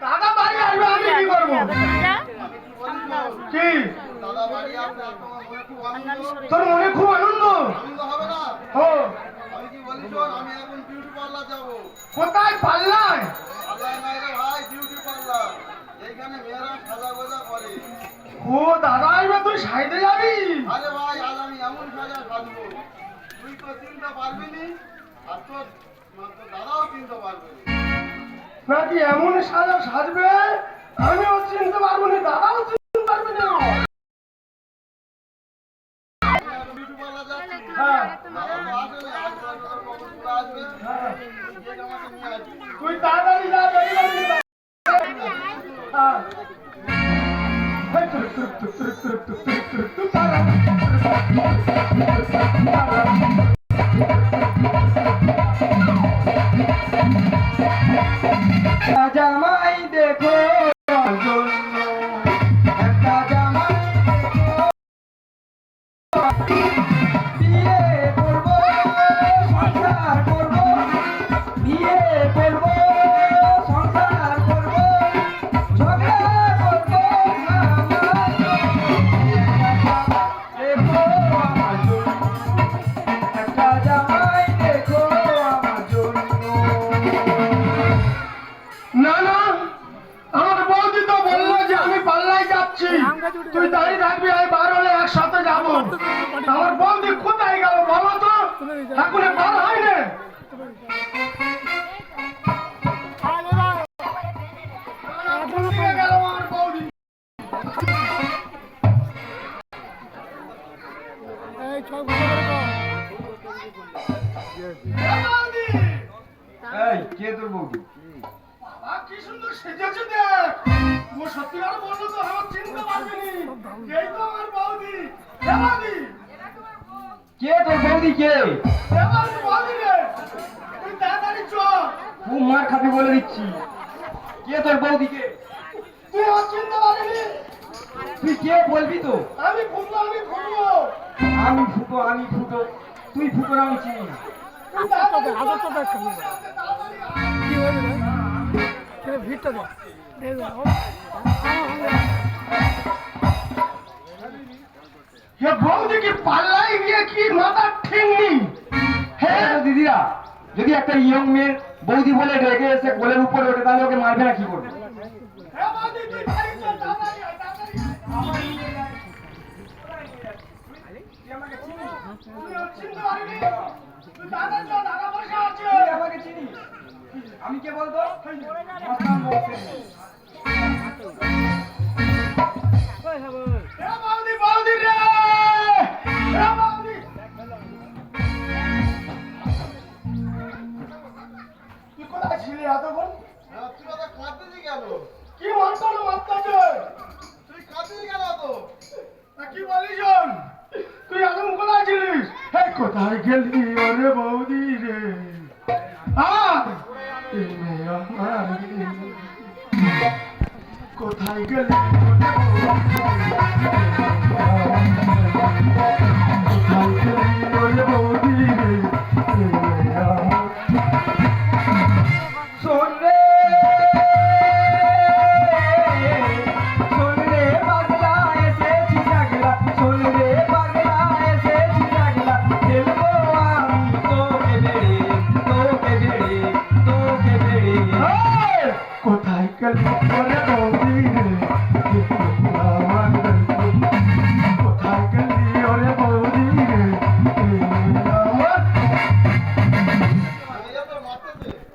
দাদা বাড়ি আসবে, আমি কি করবো? কি তোর মনে খুব আনন্দ হবে না? ও আমি কি বলি শোন, আমি এখন বিউটি পার্লার যাবো। কোথায় পাল্লায়? পার্লার নাই রে ভাই, বিউটি পার্লার। এইখানে মেয়েরা সাজা গোজা করে। ও দাদা এবার তুই সাইডে যাবি? আরে ভাই, আজ আমি এমন সাজা সাজবো তুই তো চিনতে পারবি নি, আর তোর দাদাও চিনতে পারবে না। নাকি এমন সাজা সাজবে আমিও চিনতে পারবো না, দাদাও চিনতে পারবে না। বিউটি পার্লার যাচ্ছি। হ্যাঁ দাদা তো আসবে, আসবে কখন আসবে? ঠিক আমাকে নিয়ে আসবি। তুই তাড়াতাড়ি যা, দেরি করবি না। হ্যাঁ এই তুরুক তুরুক তুরুক তুরুক তুরুক তুরুক তুরুক তুরুক তারা জামাই দেখো জন্য একটা জামাই বিয়ে করবো, সংসার করবো, বিয়ে করবো, সংসার করবো, ঝগড়া করবো, দেখো আমার জন্য একটা জামাই দেখো আমার জন্য। না না, আমার বৌদি তো বললো যে আমি পাল্লায় যাচ্ছি, তুই দাঁড়িয়ে থাকবি, আমি বার হলে একসাথে যাবো। আমার বৌদি কোথায় গেল বলো তো, এখনো বার হয়নি। কোথায় গেল আমার বৌদি? এই কে তোর বৌদি? বাবা কি সুন্দর সেজেছে দেখ, ও সত্যিকার বললো তো আমার চিনতে পারবিনি, এই তো আমার বৌদি। হে বৌদি, কে তোর বৌদি? কে? হে বৌদি, বৌদি রে, তুই তাড়াতাড়ি চল। খুব মার খাবি বলে দিচ্ছি। কে তোর বৌদি? কে? তুই আমার চিনতে পারবি? তুই কে বলবি তো? আমি ফুটবো, আমি ফুটবো। আমি ফুটো, আমি ফুটো, তুই ফুটো না, আমি চিনি না। তুই তাড়াতাড়ি চল, আদরটা দেখ খালি। তাড়াতাড়ি আয়। কি হয়েছে ভাই? সেটা ভিড়টা দেখ। হে বৌদি কি পাল্লাই গিয়ে কি মাথা ঠিক নেই? হ্যাঁ তো দিদিরা, যদি একটা ইয়ং মেয়ের বৌদি বলে রেগে এসে কোলের উপরে ওঠে তাহলে ওকে মারবে না কি করবে? হে বৌদি তুই বাড়ি চল, তাড়াতাড়ি আয়, তাড়াতাড়ি আয়। তুই আমার চিনতে পারবি? তুই তাড়াতাড়ি চল, দাদা বসে আছে। তুই আমাকে চিনিস? আমি কে বলতো? মস্তান বলছেন। হে বৌদি, বৌদি রে, হে বৌদি। তুই কোথায় ছিলি এতক্ষণ? তুই ওটা কাঁদতেছি কেন? কি মারতানো মারতাছে? তুই কাঁদতেছি কেন তো? তা কি বলিস শোন? তুই এতক্ষণ কোথায় ছিলিস? এই কোথায় গেলি ওরে বৌদি রে? এই মেয়ে আমার কোথায় গেলি ওরে বৌদি রে? এই মেয়ে আমার। শোন রে, শোন রে পাগলা এসেছি জাগলা, শোন রে পাগলা এসেছি জাগলা, খেলবো আমি তোকে বেড়ে, তোকে বেড়ে, তোকে বেড়ে। কোথায় গেলি ওরে